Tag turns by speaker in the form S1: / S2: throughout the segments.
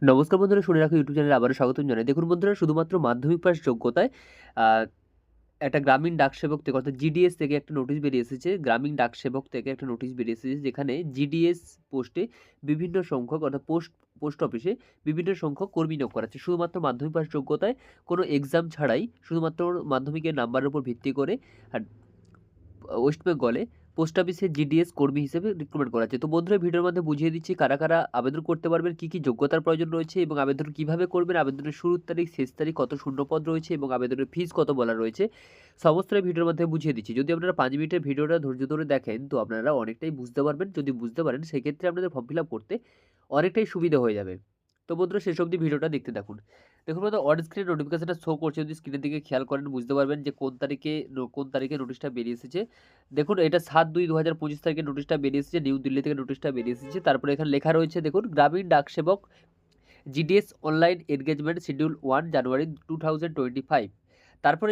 S1: নমস্কার বন্ধুরা, শুনে রাখো ইউটিউব চ্যানেলে আবারও স্বাগতম জানাই। দেখুন বন্ধুরা, শুধুমাত্র মাধ্যমিক পাস যোগ্যতায় আ একটা গ্রামীণ ডাক সেবক থেকে অর্থাৎ জিডিএস থেকে একটা নোটিশ বেরিয়ে এসেছে। গ্রামীণ ডাক সেবক থেকে একটা নোটিশ বেরিয়ে এসেছে, যেখানে জিডিএস পোস্টে বিভিন্ন সংখ্যক অর্থাৎ পোস্ট অফিসে বিভিন্ন সংখ্যক কর্মী নিয়োগ করা হচ্ছে। শুধুমাত্র মাধ্যমিক পাস যোগ্যতায়, কোনো এক্সাম ছাড়াই, শুধুমাত্র মাধ্যমিকের নাম্বারের উপর ভিত্তি করে আর ওয়েস্ট বেঙ্গলে পোস্ট অফিসে জিডিএস কর্মী হিসেবে রিক্রুটমেন্ট করা হচ্ছে। তো বন্ধুরা, ভিডিওর মধ্যে বুঝিয়ে দিচ্ছি কারা কারা আবেদন করতে পারবেন, কী কী যোগ্যতার প্রয়োজন রয়েছে এবং আবেদন কীভাবে করবেন, আবেদনের শুরুর তারিখ, শেষ তারিখ, কত শূন্যপদ রয়েছে এবং আবেদনের ফিস কত বলা রয়েছে, সমস্তটাই ভিডিওর মধ্যে বুঝিয়ে দিচ্ছি। যদি আপনারা 5 মিনিটের ভিডিওটা ধৈর্য ধরে দেখেন, তো আপনারা অনেকটাই বুঝতে পারবেন। যদি বুঝতে পারেন, সেক্ষেত্রে আপনাদের ফর্ম ফিল আপ করতে অনেকটাই সুবিধা হয়ে যাবে। তো বন্ধুরা, শেষ অবধি ভিডিওটা দেখতে থাকুন। দেখুন বন্ধুরা, অন স্ক্রিন নোটিফিকেশনটা শো করছে। যদি স্ক্রিনের দিকে খেয়াল করেন, বুঝতে পারবেন যে কোন তারিখে নোটিশটা বেরিয়ে এসেছে। দেখুন, এটা 7/2/2025 তারিখে নোটিশটা বেরিয়ে এসেছে। নিউ দিল্লি থেকে নোটিশটা বেরিয়ে এসেছে। তারপরে এখানে লেখা রয়েছে, দেখুন, গ্রামীণ ডাক সেবক জিডিএস অনলাইন এনগেজমেন্ট শিডিউল 1 জানুয়ারি 2025। তারপরে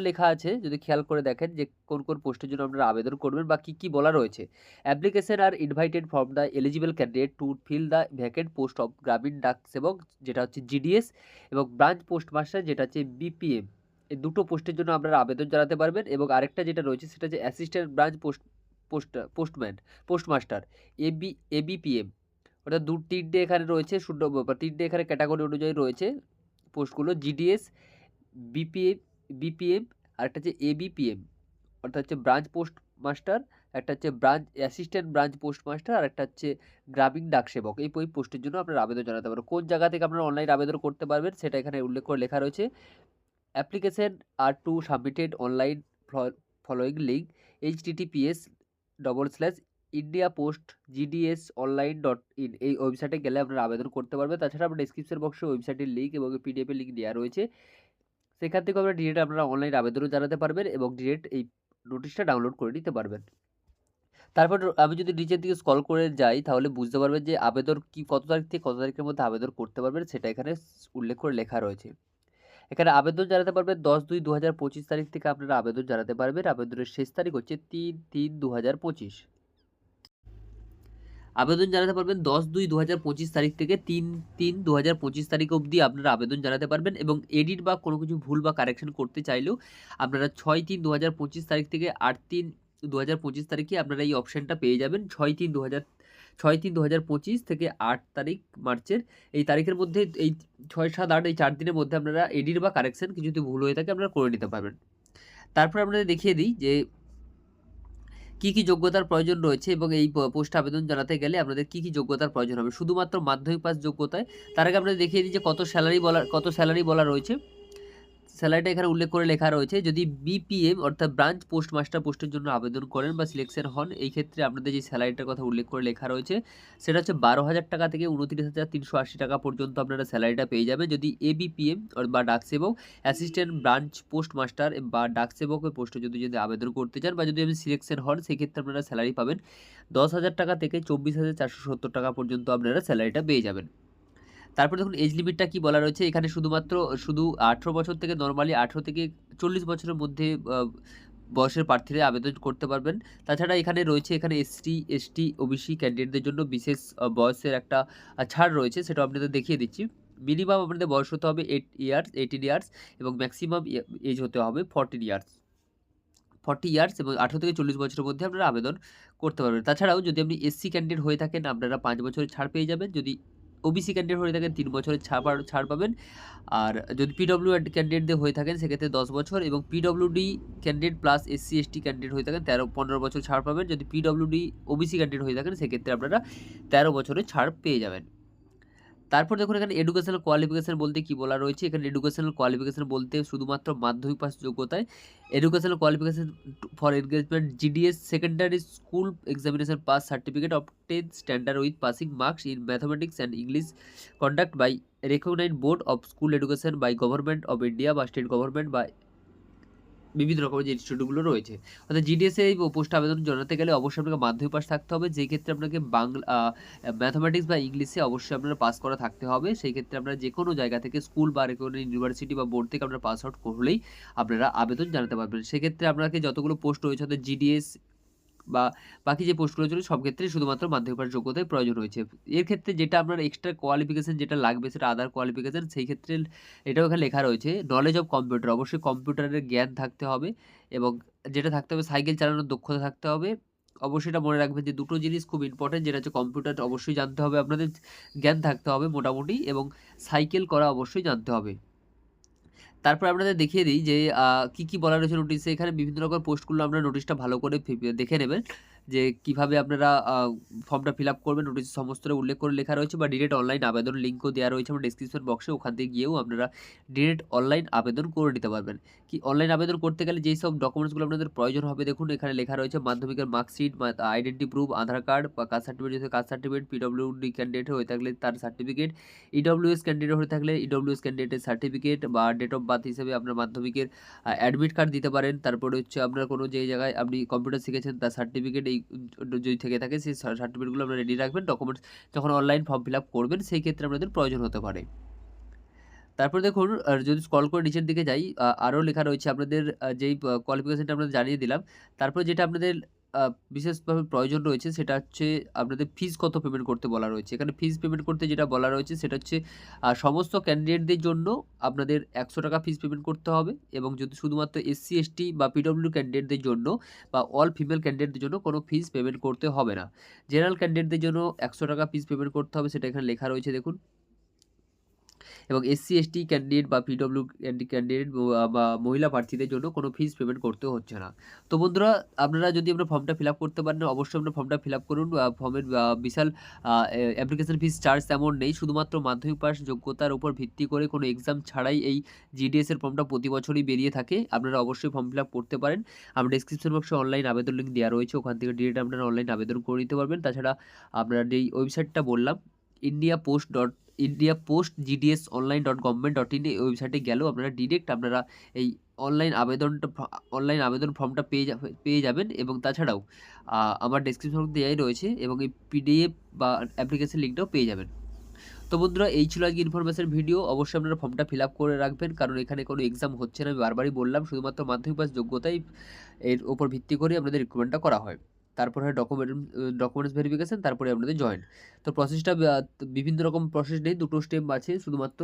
S1: লেখা আছে, যদি খেয়াল করে দেখেন, যে কোন কোন পোস্টের জন্য আপনারা আবেদন করবেন বা কী কী বলা রয়েছে। Application are invited from the eligible candidate to fill the vacant post of Gramin Dak সেবক, যেটা হচ্ছে জিডিএস, এবং ব্রাঞ্চ পোস্ট মাস্টার, যেটা হচ্ছে বিপিএম। এই দুটো পোস্টের জন্য আপনারা আবেদন জানাতে পারবেন। এবং আরেকটা যেটা রয়েছে, সেটা হচ্ছে assistant branch postman postmaster, ABPM. অর্থাৎ 3টে এখানে রয়েছে, শূন্য বা 3টে এখানে ক্যাটাগরি অনুযায়ী রয়েছে পোস্টগুলো, জিডিএস, বিপিএম, বিপিএম, আরেকটা হচ্ছে এবিপিএম, অর্থাৎ হচ্ছে ব্রাঞ্চ পোস্ট মাস্টার, একটা হচ্ছে branch assistant branch post master, আর একটা হচ্ছে গ্রামীণ ডাক সেবক। এই পোস্টের জন্য আপনারা আবেদন জানাতে পারেন। কোন জায়গা থেকে আপনারা অনলাইন আবেদন করতে পারবেন, সেটা এখানে উল্লেখ করে লেখা রয়েছে। Application are to submitted online following link https://indiapost.gds.online.in, এই ওয়েবসাইটে গেলে আপনারা আবেদন করতে পারবেন। তাছাড়া আপনার ডিসক্রিপশন বক্সে ওয়েবসাইটের লিঙ্ক এবং পিডিএফ এর লিঙ্ক দেওয়া রয়েছে। সেখান থেকে আপনারা অনলাইন আবেদনও জানাতে পারবেন এবং ডিরেক্ট এই নোটিশটা ডাউনলোড করে নিতে পারবেন। তারপর আমি যদি নিচের দিকে স্ক্রল করে যাই, তাহলে বুঝতে পারবেন যে আবেদন কত তারিখ থেকে কত তারিখের মধ্যে আবেদন করতে পারবেন, সেটা এখানে উল্লেখ করে লেখা রয়েছে। এখানে আবেদন জানাতে পারবেন 10/2/2025 তারিখ থেকে আপনারা আবেদন জানাতে পারবেন। আবেদনের শেষ তারিখ হচ্ছে 3/3/2025। আবেদন জানাতে পারবেন 10/2/2025 তারিখ থেকে 3/3/2025 তারিখ অবধি আপনারা আবেদন জানাতে পারবেন। এবং এডিট বা কোনো কিছু ভুল বা কারেকশন করতে চাইলেও আপনারা 6/3/2025 তারিখ থেকে 8/3/2025 তারিখে আপনারা এই অপশানটা পেয়ে যাবেন। 6/3/2025 থেকে 8 তারিখ মার্চের এই তারিখের মধ্যে, এই 6, 7, 8 এই 4 দিনের মধ্যে আপনারা এডিট বা কারেকশন কিছু যদি ভুল হয়ে থাকে আপনারা করে নিতে পারবেন। তারপর আপনাদের দেখিয়ে দিই যে কী কী যোগ্যতার প্রয়োজন রয়েছে এবং এই পোস্টে আবেদন জানাতে গেলে আপনাদের কী কী যোগ্যতার প্রয়োজন হবে, শুধুমাত্র মাধ্যমিক পাস যোগ্যতায়। তার আগে আপনাদের দেখিয়ে দিই যে কত স্যালারি বলা রয়েছে। স্যালারিটা এখানে উল্লেখ করে লেখা রয়েছে। যদি বিপিএম অর্থাৎ ব্রাঞ্চ পোস্ট মাস্টার পোস্টের জন্য আবেদন করেন বা সিলেকশন হন, এই ক্ষেত্রে আপনাদের যে স্যালারিটার কথা উল্লেখ করে লেখা রয়েছে, সেটা হচ্ছে 12,000 টাকা থেকে 29,380 টাকা পর্যন্ত আপনারা স্যালারিটা পেয়ে যাবেন। যদি এবিপিএম বা ডাকসেবক, অ্যাসিস্ট্যান্ট ব্রাঞ্চ পোস্ট মাস্টার বা ডাকসেবকের পোস্টে যদি আবেদন করতে চান বা যদি আপনি সিলেকশন হন, সেক্ষেত্রে আপনারা স্যালারি পাবেন 10,000 টাকা থেকে 24,470 টাকা পর্যন্ত আপনারা স্যালারিটা পেয়ে যাবেন। তারপর দেখুন, এজ লিমিটটা কি বলা রয়েছে। এখানে শুধু 18 বছর থেকে, নরমালি 18 থেকে 40 বছরের মধ্যে বয়সের প্রার্থীরা আবেদন করতে পারবেন। তাছাড়া এখানে রয়েছে, এসসি, এসটি, ওবিসি ক্যান্ডিডেটদের জন্য বিশেষ বয়সের একটা ছাড় রয়েছে, সেটা আপনাদের দেখিয়ে দিচ্ছি। মিনিমাম আপনাদের বয়স হতে হবে 18 ইয়ার্স এবং ম্যাক্সিমাম এজ হতে হবে 40 ইয়ার্স এবং 18 থেকে 40 বছরের মধ্যে আপনারা আবেদন করতে পারবেন। তাছাড়াও যদি আপনি এসসি ক্যান্ডিডেট হয়ে থাকেন, আপনারা 5 বছরের ছাড় পেয়ে যাবেন। যদি ওবিসি ক্যান্ডিডেট হয়ে থাকেন, 3 বছরের ছাড় পাবেন। আর যদি পিডব্লিউ ক্যান্ডিডেটদের হয়ে থাকেন, সেক্ষেত্রে 10 বছর, এবং PWD candidate plus SC ST candidate হয়ে থাকেন 15 বছর ছাড় পাবেন। যদি পিডব্লিউডি ওবিসি ক্যান্ডিডেট হয়ে থাকেন, সেক্ষেত্রে আপনারা 13 বছরের ছাড় পেয়ে যাবেন। তারপর দেখুন, এখানে এডুকেশনাল কোয়ালিফিকেশন বলতে কি বলা রয়েছে। এখানে এডুকেশনাল কোয়ালিফিকেশন বলতে শুধুমাত্র মাধ্যমিক পাস যোগ্যতায় educational qualification for engagement GDS secondary school examination pass certificate of 10th standard with passing marks in mathematics and English conduct by recognized board of school education by government of India বা state government বা বিভিন্ন রকমের যে ইনস্টিটিউটগুলো রয়েছে। অর্থাৎ জিডিএসে এই পোস্টে আবেদন জানাতে গেলে অবশ্যই আপনাকে মাধ্যমিক পাস থাকতে হবে। যেই ক্ষেত্রে আপনাকে ম্যাথামেটিক্স বা ইংলিশে অবশ্যই আপনার পাস করা থাকতে হবে। সেই ক্ষেত্রে আপনারা যে কোনো জায়গা থেকে, স্কুল বা কোনো ইউনিভার্সিটি বা বোর্ড থেকে আপনারা পাস আউট করলেই আপনারা আবেদন জানাতে পারবেন। সেক্ষেত্রে আপনাকে যতগুলো পোস্ট রয়েছে, অর্থাৎ জিডিএস বা বাকি যে পোস্টগুলো ছিল সব ক্ষেত্রেই শুধুমাত্র মাধ্যমিক পাস যোগ্যতার প্রয়োজন হয়েছে। এর ক্ষেত্রে যেটা আপনার এক্সট্রা কোয়ালিফিকেশন যেটা লাগবে সেটা আদার কোয়ালিফিকেশন, সেই ক্ষেত্রে এটাও এখানে লেখা রয়েছে নলেজ অফ কম্পিউটার, অবশ্যই কম্পিউটারের জ্ঞান থাকতে হবে এবং যেটা থাকতে হবে সাইকেল চালানোর দক্ষতা থাকতে হবে। অবশ্যই এটা মনে রাখবেন যে দুটো জিনিস খুব ইম্পর্টেন্ট, যেটা হচ্ছে কম্পিউটার অবশ্যই জানতে হবে আপনাদের, জ্ঞান থাকতে হবে মোটামুটি, এবং সাইকেল করা অবশ্যই জানতে হবে। তারপর আপনাদের দেখিয়ে দিই যে কি বলা রয়েছে নোটিশে। এখানে বিভিন্ন রকম পোস্টগুলো আপনারা নোটিশটা ভালো করে দেখে নেবেন যে কিভাবে আপনারা ফর্মটা ফিল আপ করবেন। নোটিশে সমস্তটা উল্লেখ করে লেখা রয়েছে, বা ডিরেক্ট অনলাইন আবেদন লিঙ্কও দেওয়া রয়েছে আমার ডেসক্রিপশন বক্সে, ওখান থেকে গিয়েও আপনারা ডিরেক্ট অনলাইন আবেদন করে নিতে পারবেন। কি অনলাইন আবেদন করতে গেলে যেই সব ডকুমেন্টসগুলো আপনাদের প্রয়োজন হবে দেখুন এখানে লেখা রয়েছে মাধ্যমিকের মার্কশিট, আইডেন্টি প্রুফ, আধার কার্ড বা কাস্ট সার্টিফিকেট, যদি কাস্ট সার্টিফিকেট, পিডব্লিউডি ক্যান্ডিডেট হয়ে থাকলে তার সার্টিফিকেট, ইডব্লিউএস ক্যান্ডিডেট হয়ে থাকলে ইডব্লিউএস ক্যান্ডিডেটের সার্টিফিকেট, বা ডেট অফ বার্থ হিসেবে আপনার মাধ্যমিকের অ্যাডমিট কার্ড দিতে পারেন। তারপরে হচ্ছে আপনার কোনো যে জায়গায় আপনি কম্পিউটার শিখেছেন তার সার্টিফিকেট, এই যদি থেকে থাকে সেই সার্টিফিকেটগুলো আপনারা রেডি রাখবেন। ডকুমেন্টস যখন অনলাইন ফর্ম ফিল আপ করবেন সেই ক্ষেত্রে আপনাদের প্রয়োজন হতে পারে। তারপর দেখুন যদি স্ক্রল করে নিচের দিকে যাই, আরও লেখা রয়েছে আপনাদের যেই কোয়ালিফিকেশনটা আপনাদের জানিয়ে দিলাম। তারপর যেটা আপনাদের বিশেষভাবে প্রয়োজন রয়েছে সেটা হচ্ছে আপনাদের ফিজ কত পেমেন্ট করতে বলা রয়েছে। এখানে ফিজ পেমেন্ট করতে যেটা বলা রয়েছে সেটা হচ্ছে সমস্ত ক্যান্ডিডেটদের জন্য আপনাদের 100 টাকা ফিজ পেমেন্ট করতে হবে, এবং যদি শুধুমাত্র এসসি এসটি বা পিডব্লিউ ক্যান্ডিডেটদের জন্য বা অল ফিমেল ক্যান্ডিডেটদের জন্য কোনো ফিজ পেমেন্ট করতে হবে না। জেনারেল ক্যান্ডিডেটদের জন্য 100 টাকা ফিজ পেমেন্ট করতে হবে, সেটা এখানে লেখা রয়েছে দেখুন। এবং এসসি এসটি ক্যান্ডিডেট বা পিডব্লিউ ক্যান্ডিডেট বা মহিলা প্রার্থীদের জন্য কোনো ফিজ পেমেন্ট করতে হচ্ছে না। তো বন্ধুরা, আপনারা যদি আপনার ফর্মটা ফিল আপ করতে পারেন অবশ্যই আপনার ফর্মটা ফিল আপ করুন। ফর্মের বিশাল অ্যাপ্লিকেশন ফিস চার্জ তেমন নেই, শুধুমাত্র মাধ্যমিক পাস যোগ্যতার উপর ভিত্তি করে কোনো এক্সাম ছাড়াই এই জিডিএস এর ফর্মটা প্রতি বছরই বেরিয়ে থাকে। আপনারা অবশ্যই ফর্ম ফিল আপ করতে পারেন। আমার ডেসক্রিপশন বক্সে অনলাইন আবেদন লিঙ্ক দেওয়া রয়েছে, ওখান থেকে ডিরেক্ট আপনারা অনলাইন আবেদন করে নিতে পারবেন। তাছাড়া আপনারা যেই ওয়েবসাইটটা বললাম india.post.gds.online.government.in এই ওয়েবসাইটে গেলেও আপনারা ডিরেক্ট আপনারা এই অনলাইন আবেদন ফর্মটা পেয়ে যাবেন। এবং তাছাড়াও আমার ডেসক্রিপশন দেওয়াই রয়েছে, এবং এই পিডিএফ বা অ্যাপ্লিকেশন লিঙ্কটাও পেয়ে যাবেন। তো বন্ধুরা, এই ছিল আজকে ইনফরমেশন ভিডিও। অবশ্যই আপনারা ফর্মটা ফিল আপ করে রাখবেন, কারণ এখানে কোনো এক্সাম হচ্ছে না, আমি বারবারই বললাম, শুধুমাত্র মাধ্যমিক পাস যোগ্যতাই এর উপর ভিত্তি করে আপনাদের রিক্রুটমেন্টটা করা হয়। তারপর হয় ডকুমেন্টস ভেরিফিকেশন, তারপরে আপনাদের জয়েন। তো প্রসেসটা বিভিন্ন রকম প্রসেস নেই, দুটো স্টেপ আছে শুধুমাত্র।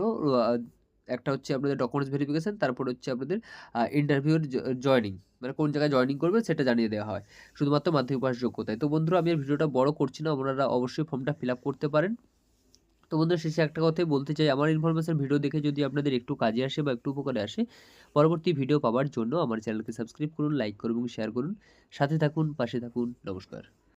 S1: একটা হচ্ছে আপনাদের ডকুমেন্টস ভেরিফিকেশন, তারপর হচ্ছে আপনাদের ইন্টারভিউর জয়েনিং, মানে কোন জায়গায় জয়েনিং করবে সেটা জানিয়ে দেওয়া হয় শুধুমাত্র মাধ্যমিক পাস যোগ্যতায়। তো বন্ধুরা, আমি আর ভিডিওটা বড় করছি না, আপনারা অবশ্যই ফর্মটা ফিল আপ করতে পারেন। তো বন্ধুরা, শেষে একটা কথাই বলতে চাই, আমার ইনফরমেশন ভিডিও দেখে যদি আপনাদের একটু কাজে আসে বা একটু উপকারে আসে, পরবর্তী ভিডিও পাওয়ার জন্য আমার চ্যানেলকে সাবস্ক্রাইব করুন, লাইক করুন এবং শেয়ার করুন। সাথে থাকুন, পাশে থাকুন। নমস্কার।